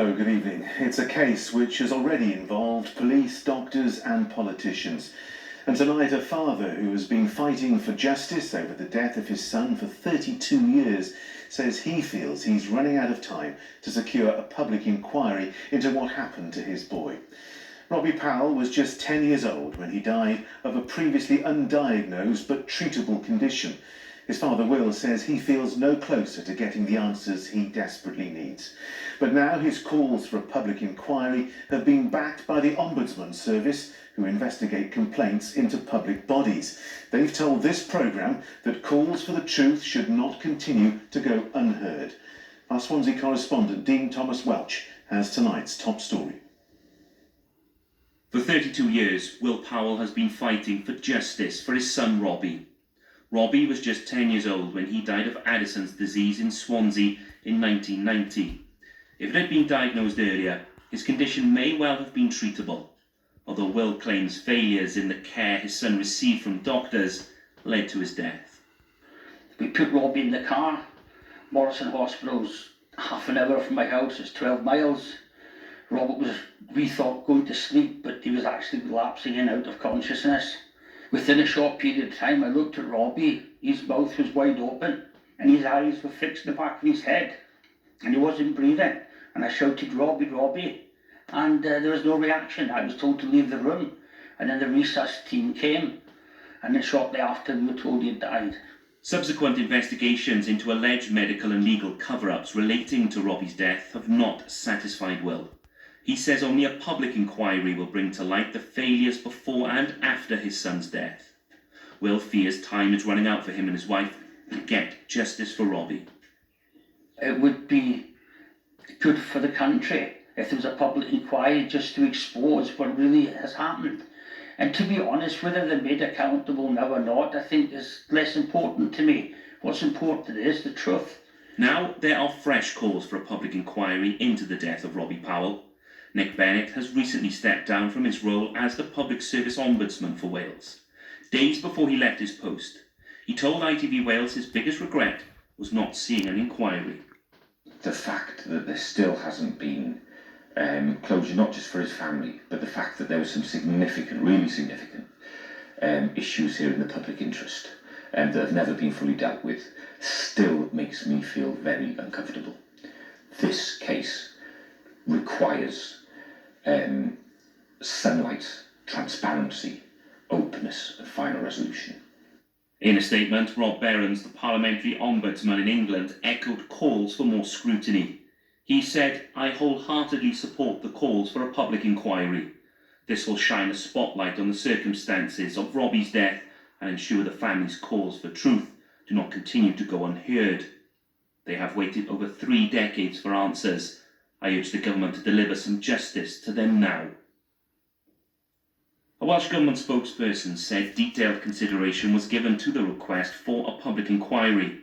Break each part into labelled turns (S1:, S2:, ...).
S1: Hello, good evening. It's a case which has already involved police, doctors and politicians. And tonight a father who has been fighting for justice over the death of his son for 32 years says he feels he's running out of time to secure a public inquiry into what happened to his boy. Robbie Powell was just 10 years old when he died of a previously undiagnosed but treatable condition. His father Will says he feels no closer to getting the answers he desperately needs. But now his calls for a public inquiry have been backed by the Ombudsman service, who investigate complaints into public bodies. They've told this programme that calls for the truth should not continue to go unheard. Our Swansea correspondent Dean Thomas Welsh has tonight's top story.
S2: For 32 years, Will Powell has been fighting for justice for his son Robbie. Robbie was just 10 years old when he died of Addison's disease in Swansea in 1990. If it had been diagnosed earlier, his condition may well have been treatable, although Will claims failures in the care his son received from doctors led to his death.
S3: We put Robbie in the car. Morrison Hospital's half an hour from my house, it's 12 miles. Robert was, we thought, going to sleep, but he was actually lapsing in out of consciousness. Within a short period of time, I looked at Robbie. His mouth was wide open and his eyes were fixed in the back of his head and he wasn't breathing. And I shouted, "Robbie, Robbie," and there was no reaction. I was told to leave the room, and then the resusc team came, and then shortly after we were told he had died.
S2: Subsequent investigations into alleged medical and legal cover-ups relating to Robbie's death have not satisfied Will. He says only a public inquiry will bring to light the failures before and after his son's death. Will fears time is running out for him and his wife to get justice for Robbie.
S3: It would be good for the country if there was a public inquiry just to expose what really has happened. And to be honest, whether they're made accountable now or not, I think is less important to me. What's important is the truth.
S2: Now there are fresh calls for a public inquiry into the death of Robbie Powell. Nick Bennett has recently stepped down from his role as the Public Service Ombudsman for Wales. Days before he left his post, he told ITV Wales his biggest regret was not seeing an inquiry.
S4: The fact that there still hasn't been closure, not just for his family, but the fact that there were some significant, really significant issues here in the public interest that have never been fully dealt with, still makes me feel very uncomfortable. This case requires sunlight, transparency, openness and final resolution.
S2: In a statement, Rob Behrens, the Parliamentary Ombudsman in England, echoed calls for more scrutiny. He said, "I wholeheartedly support the calls for a public inquiry. This will shine a spotlight on the circumstances of Robbie's death and ensure the family's calls for truth do not continue to go unheard. They have waited over 3 decades for answers. I urge the government to deliver some justice to them now." A Welsh Government spokesperson said detailed consideration was given to the request for a public inquiry.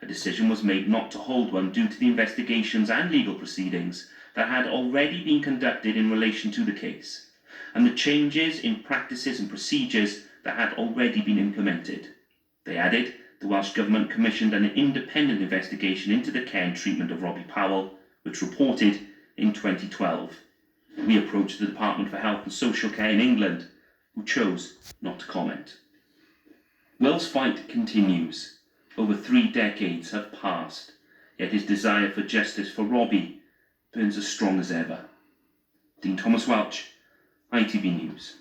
S2: A decision was made not to hold one due to the investigations and legal proceedings that had already been conducted in relation to the case, and the changes in practices and procedures that had already been implemented. They added the Welsh Government commissioned an independent investigation into the care and treatment of Robbie Powell, which reported in 2012. We approached the Department for Health and Social Care in England, who chose not to comment. Will's fight continues. Over 3 decades have passed, yet his desire for justice for Robbie burns as strong as ever. Dean Thomas Welsh, ITV News.